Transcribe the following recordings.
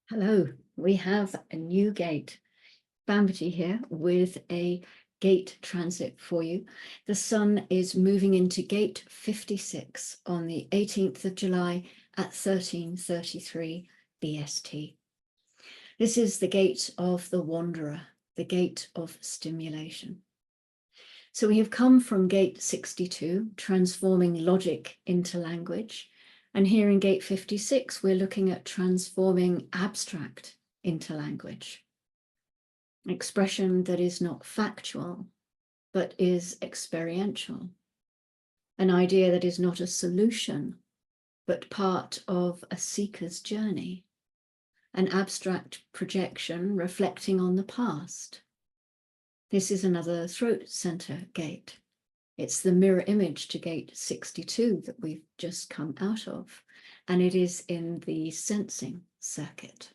Hello, we have a new gate. Bambity here with a gate transit for you. The sun is moving into gate 56 on the 18th of July at 13:33 BST. This is the gate of the wanderer, the gate of stimulation. So we have come from gate 62, transforming logic into language. And here in gate 56, we're looking at transforming abstract into language. Expression that is not factual, but is experiential. An idea that is not a solution, but part of a seeker's journey. An abstract projection reflecting on the past. This is another throat center gate. It's the mirror image to gate 62 that we've just come out of, and it is in the sensing circuit.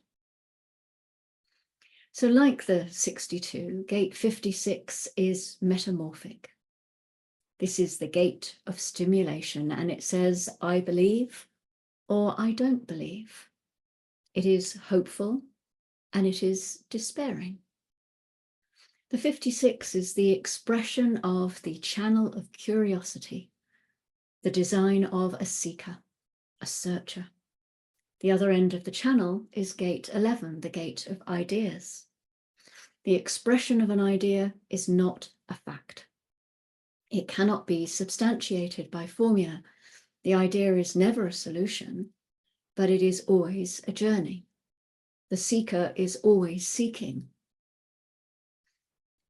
So like the 62, gate 56 is metamorphic. This is the gate of stimulation, and it says, I believe or I don't believe. It is hopeful and it is despairing. The 56 is the expression of the channel of curiosity, the design of a seeker, a searcher. The other end of the channel is gate 11, the gate of ideas. The expression of an idea is not a fact. It cannot be substantiated by formula. The idea is never a solution, but it is always a journey. The seeker is always seeking.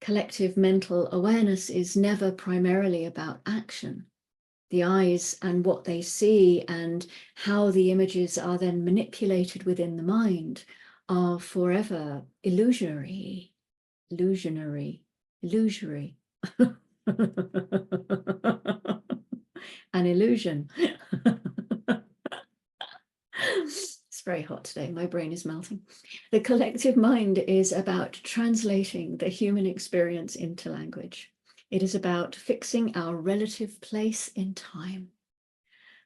Collective mental awareness is never primarily about action. The eyes and what they see and how the images are then manipulated within the mind are forever illusory. An illusion. It's very hot today. My brain is melting. The collective mind is about translating the human experience into language. It is about fixing our relative place in time.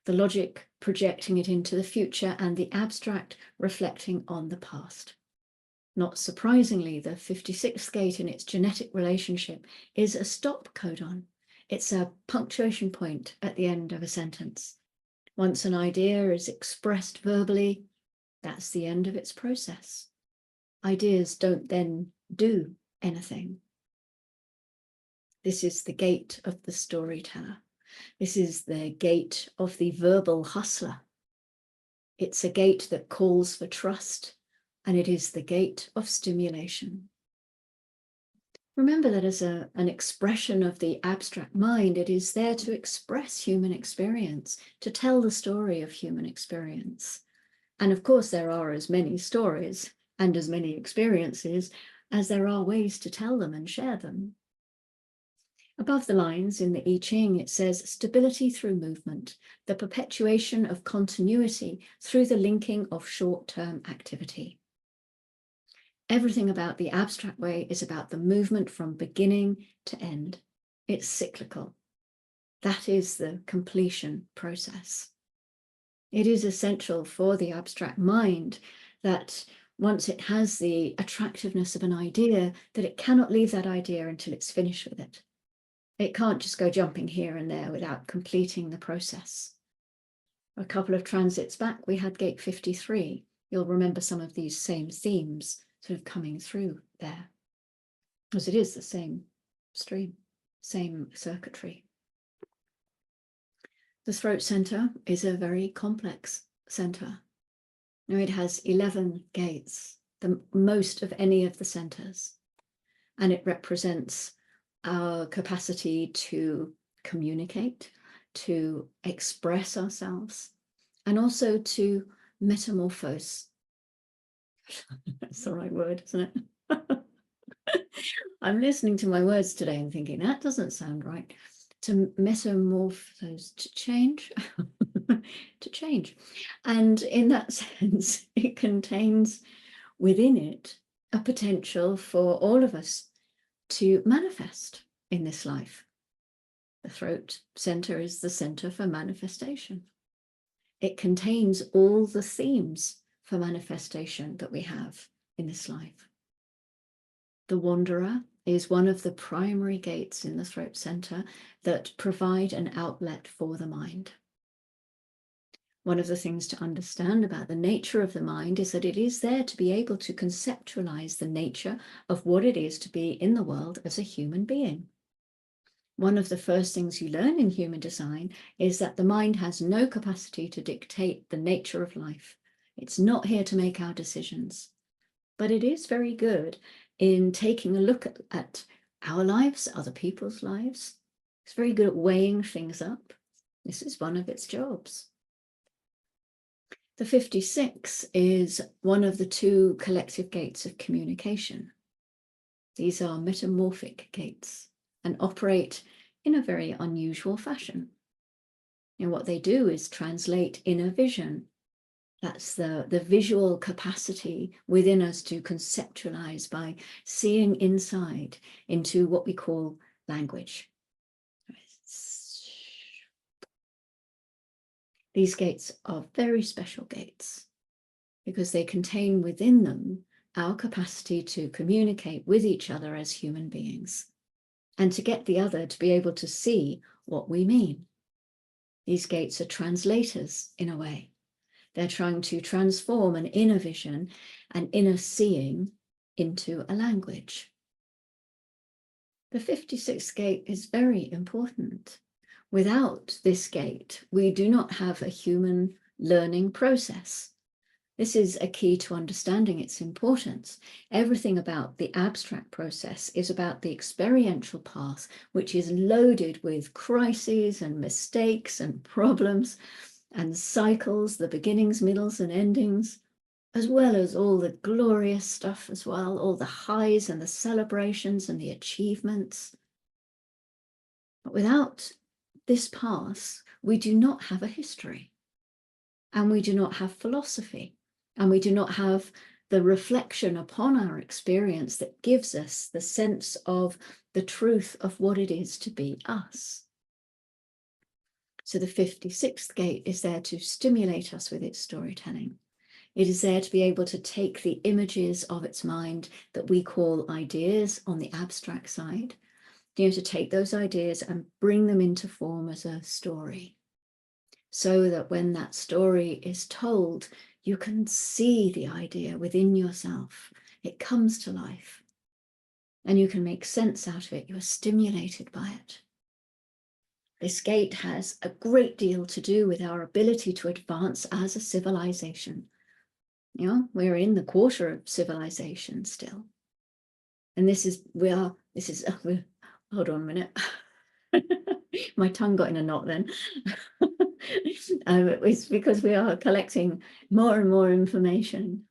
The logic projecting it into the future and the abstract reflecting on the past. Not surprisingly, the 56th gate in its genetic relationship is a stop codon. It's a punctuation point at the end of a sentence. Once an idea is expressed verbally, that's the end of its process. Ideas don't then do anything. This is the gate of the storyteller. This is the gate of the verbal hustler. It's a gate that calls for trust, and it is the gate of stimulation. Remember that as an expression of the abstract mind, it is there to express human experience, to tell the story of human experience. And of course, there are as many stories and as many experiences as there are ways to tell them and share them. Above the lines in the I Ching, it says, stability through movement, the perpetuation of continuity through the linking of short-term activity. Everything about the abstract way is about the movement from beginning to end. It's cyclical. That is the completion process. It is essential for the abstract mind that once it has the attractiveness of an idea, that it cannot leave that idea until it's finished with it. It can't just go jumping here and there without completing the process. A couple of transits back, we had gate 53. You'll remember some of these same themes sort of coming through there, because it is the same stream, same circuitry. The throat center is a very complex center. Now it has 11 gates, the most of any of the centers, and it represents our capacity to communicate, to express ourselves, and also to metamorphose. That's the right word, isn't it? I'm listening to my words today and thinking, that doesn't sound right. To metamorphose, to change, to change. And in that sense, it contains within it a potential for all of us to manifest in this life. The throat center is the center for manifestation. It contains all the themes for manifestation that we have in this life. The Wanderer is one of the primary gates in the throat center that provide an outlet for the mind. One of the things to understand about the nature of the mind is that it is there to be able to conceptualize the nature of what it is to be in the world as a human being. One of the first things you learn in human design is that the mind has no capacity to dictate the nature of life. It's not here to make our decisions, but it is very good in taking a look at our lives, other people's lives. It's very good at weighing things up. This is one of its jobs. The 56 is one of the two collective gates of communication. These are metamorphic gates and operate in a very unusual fashion. And what they do is translate inner vision. That's the visual capacity within us to conceptualize by seeing inside into what we call language. These gates are very special gates because they contain within them our capacity to communicate with each other as human beings and to get the other to be able to see what we mean. These gates are translators in a way. They're trying to transform an inner vision, an inner seeing into a language. The 56th gate is very important. Without this gate, we do not have a human learning process. This is a key to understanding its importance. Everything about the abstract process is about the experiential path, which is loaded with crises and mistakes and problems and cycles, the beginnings, middles, and endings, as well as all the glorious stuff as well, all the highs and the celebrations and the achievements. But without this path, we do not have a history, and we do not have philosophy, and we do not have the reflection upon our experience that gives us the sense of the truth of what it is to be us. So the 56th gate is there to stimulate us with its storytelling. It is there to be able to take the images of its mind that we call ideas on the abstract side, to take those ideas and bring them into form as a story, so that when that story is told, you can see the idea within yourself. It comes to life, and you can make sense out of it. You are stimulated by it. This gate has a great deal to do with our ability to advance as a civilization. We're in the quarter of civilization still. And hold on a minute. My tongue got in a knot then. It's because we are collecting more and more information.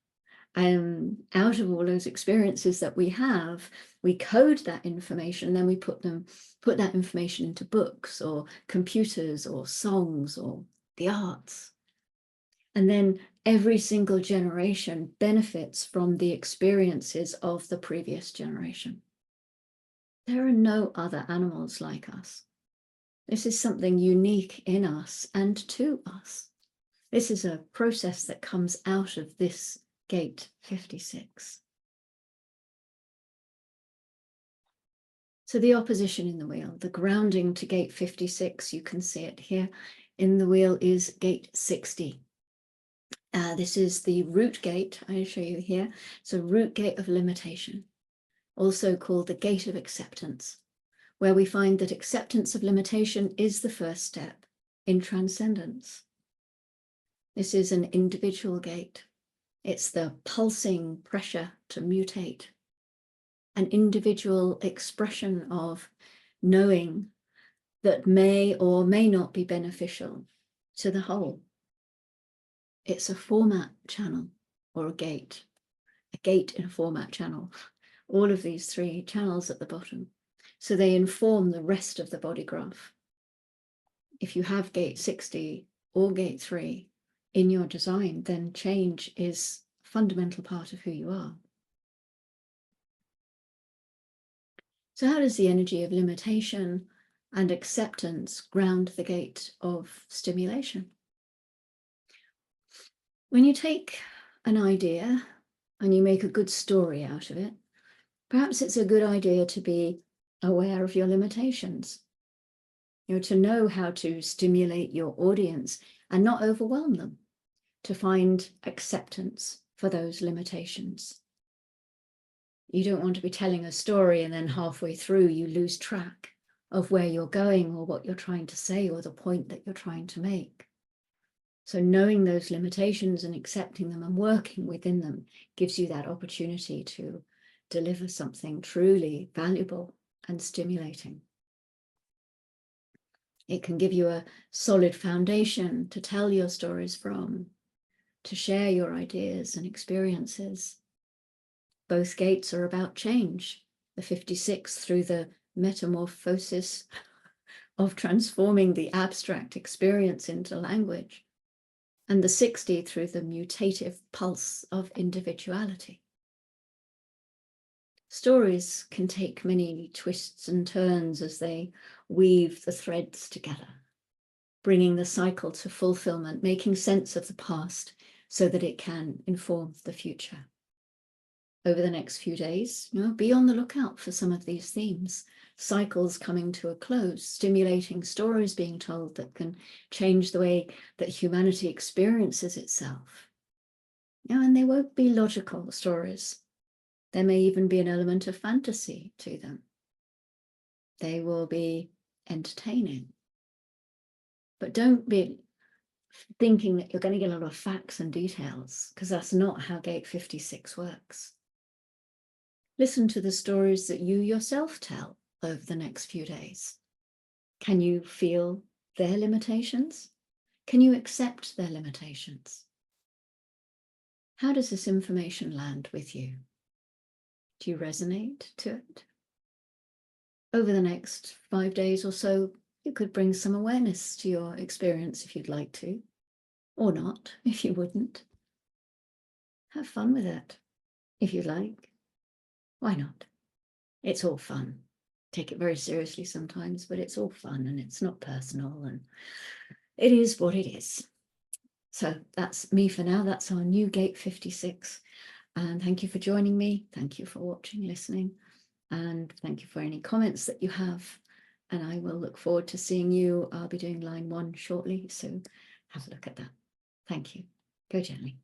Out of all those experiences that we have, we code that information, and then we put that information into books or computers or songs or the arts. And then every single generation benefits from the experiences of the previous generation. There are no other animals like us. This is something unique in us and to us. This is a process that comes out of this gate 56. So the opposition in the wheel, the grounding to gate 56, you can see it here in the wheel, is gate 60. This is the root gate. I'll show you here. It's a root gate of limitation, also called the gate of acceptance, where we find that acceptance of limitation is the first step in transcendence. This is an individual gate. It's the pulsing pressure to mutate, an individual expression of knowing that may or may not be beneficial to the whole. It's a format channel or a gate in a format channel. All of these three channels at the bottom. So they inform the rest of the body graph. If you have gate 60 or gate 3 in your design, then change is a fundamental part of who you are. So how does the energy of limitation and acceptance ground the gate of stimulation? When you take an idea and you make a good story out of it, perhaps it's a good idea to be aware of your limitations. To know how to stimulate your audience and not overwhelm them, to find acceptance for those limitations. You don't want to be telling a story and then halfway through you lose track of where you're going or what you're trying to say or the point that you're trying to make. So knowing those limitations and accepting them and working within them gives you that opportunity to deliver something truly valuable and stimulating. It can give you a solid foundation to tell your stories from, to share your ideas and experiences. Both gates are about change. The 56 through the metamorphosis of transforming the abstract experience into language, and the 60 through the mutative pulse of individuality. Stories can take many twists and turns as they weave the threads together, bringing the cycle to fulfillment, making sense of the past so that it can inform the future. Over the next few days, be on the lookout for some of these themes, cycles coming to a close, stimulating stories being told that can change the way that humanity experiences itself. And they won't be logical stories. There may even be an element of fantasy to them. They will be entertaining. But don't be thinking that you're going to get a lot of facts and details, because that's not how Gate 56 works. Listen to the stories that you yourself tell over the next few days. Can you feel their limitations? Can you accept their limitations? How does this information land with you? Do you resonate to it? Over the next 5 days or so, you could bring some awareness to your experience if you'd like to, or not, if you wouldn't. Have fun with it, if you like. Why not? It's all fun. Take it very seriously sometimes, but it's all fun and it's not personal and it is what it is. So that's me for now. That's our new Gate 56. And thank you for joining me. Thank you for watching, listening, and thank you for any comments that you have. And I will look forward to seeing you. I'll be doing line 1 shortly, so have a look at that. Thank you. Go gently.